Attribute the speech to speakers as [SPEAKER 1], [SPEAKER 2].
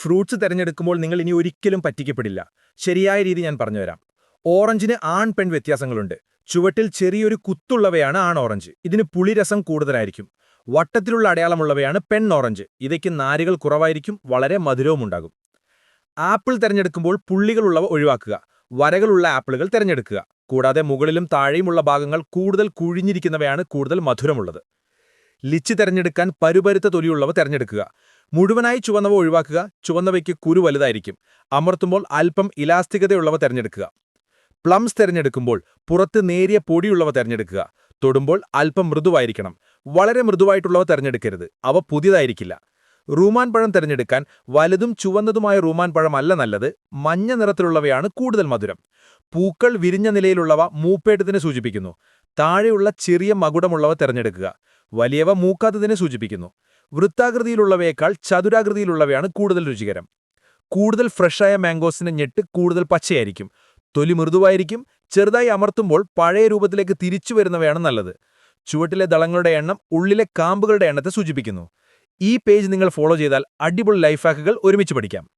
[SPEAKER 1] Fruits തിരഞ്ഞെടുക്കുമ്പോൾ നിങ്ങൾ ഇനി ഒരിക്കലും പറ്റിക്കപ്പെടില്ല. ശരിയായ രീതി ഞാൻ പറഞ്ഞുതരാം. ഓറഞ്ചിന് ആൺ പെൺ വ്യത്യാസങ്ങളുണ്ട്. ചുവട്ടിൽ ചെറിയൊരു കുത്തുള്ളവയാണ് ആൺ ഓറഞ്ച്. ഇതിന് പുളിരസം കൂടുതലായിരിക്കും. വട്ടത്തിലുള്ള അടയാളമുള്ളവയാണ് പെൺ ഓറഞ്ച്. ഇവയ്ക്ക് നാരുകൾ കുറവായിരിക്കും, വളരെ മധുരവുമുണ്ടാകും. ആപ്പിൾ തിരഞ്ഞെടുക്കുമ്പോൾ പുള്ളികളുള്ളവ ഒഴിവാക്കുക. വരകളുള്ള ആപ്പിളുകൾ തിരഞ്ഞെടുക്കുക. കൂടാതെ മുകളിലും താഴെയുമുള്ള ഭാഗങ്ങൾ കൂടുതൽ കുഴിഞ്ഞിരിക്കുന്നവയാണ് കൂടുതൽ മധുരമുള്ളത്. ലിച്ചി തിരഞ്ഞെടുക്കാൻ പരുപരുത്ത തൊലിയുള്ളവ തിരഞ്ഞെടുക്കുക. മുഴുവനായി ചുവന്നവ ഒഴിവാക്കുക. ചുവന്നവയ്ക്ക് കുരു വലുതായിരിക്കും. അമർത്തുമ്പോൾ അല്പം ഇലാസ്തികതയുള്ളവ തിരഞ്ഞെടുക്കുക. പ്ലംസ് തിരഞ്ഞെടുക്കുമ്പോൾ പുറത്ത് നേരിയ പൊടിയുള്ളവ തിരഞ്ഞെടുക്കുക. തൊടുമ്പോൾ അല്പം മൃദുവായിരിക്കണം. വളരെ മൃദുവായിട്ടുള്ളവ തിരഞ്ഞെടുക്കരുത്, അവ പുതിയതായിരിക്കില്ല. റൂമാൻ പഴം തിരഞ്ഞെടുക്കാൻ വലുതും ചുവന്നതുമായ റൂമാൻ പഴമല്ല നല്ലത്. മഞ്ഞ നിറത്തിലുള്ളവയാണ് കൂടുതൽ മധുരം. പൂക്കൾ വിരിഞ്ഞ നിലയിലുള്ളവ മൂപ്പേട്ടതിനെ സൂചിപ്പിക്കുന്നു. താഴെയുള്ള ചെറിയ മകുടമുള്ളവ തിരഞ്ഞെടുക്കുക. വലിയവ മൂക്കാത്തതിനെ സൂചിപ്പിക്കുന്നു. വൃത്താകൃതിയിലുള്ളവയേക്കാൾ ചതുരാകൃതിയിലുള്ളവയാണ് കൂടുതൽ രുചികരം. കൂടുതൽ ഫ്രഷായ മാംഗോസിന്റെ ഞെട്ട് കൂടുതൽ പച്ചയായിരിക്കും. തൊലി മൃദുവായിരിക്കും. ചെറുതായി അമർത്തുമ്പോൾ പഴയ രൂപത്തിലേക്ക് തിരിച്ചു വരുന്നവയാണ് നല്ലത്. ചുവട്ടിലെ ദളങ്ങളുടെ എണ്ണം ഉള്ളിലെ കാമ്പുകളുടെ എണ്ണത്തെ സൂചിപ്പിക്കുന്നു. ഈ പേജ് നിങ്ങൾ ഫോളോ ചെയ്താൽ അടിപൊളി ലൈഫ് ഹാക്കുകൾ ഒരുമിച്ച് പഠിക്കാം.